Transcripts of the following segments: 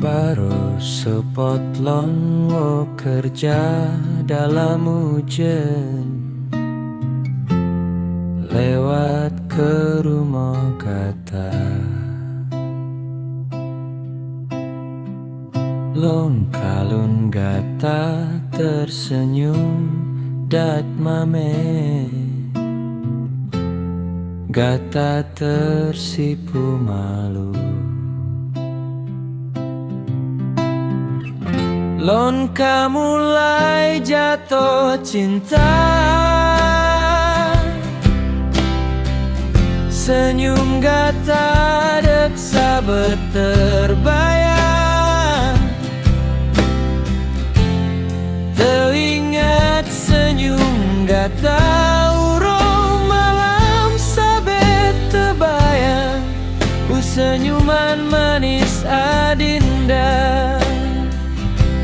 Baru sepotlon wo kerja dalam hujan, lewat ke rumah kata. Long kalun gata tersenyum dat mame, gata tersipu malu. Lon mulai jatuh cinta, senyum gata dek sabar terbayang. Teringat senyum gata urung malam sabet terbayang. Senyuman manis adinda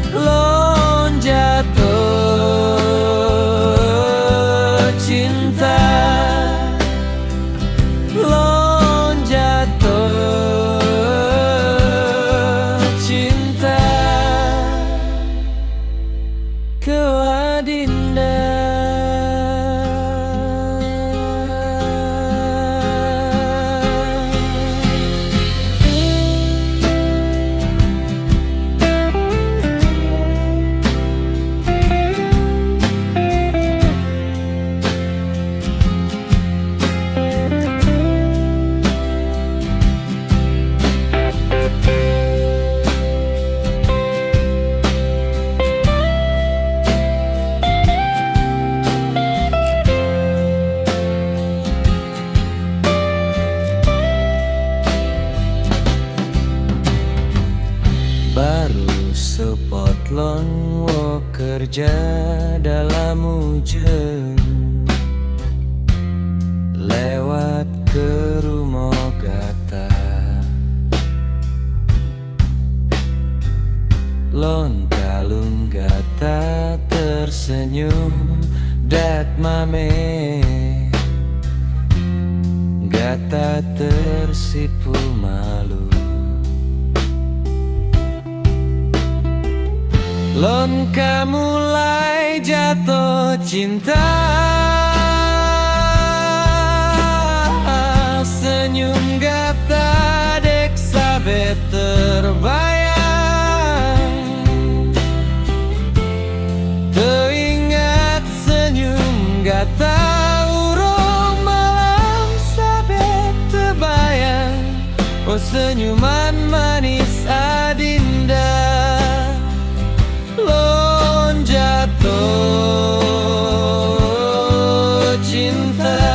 lon jatuh cinta, lon jatuh cinta ke adinda. Baru sepotlon wo kerja dalam hujan, lewat ke rumah gata. Lon kalung gata tersenyum dat mame, gata tersipu malu. Lon mulai jatuh cinta, senyum gata dek sabet terbayang. Teringat senyum gata urung malam sabet terbayang. Oh senyuman manis adinda lon jatuh cinta.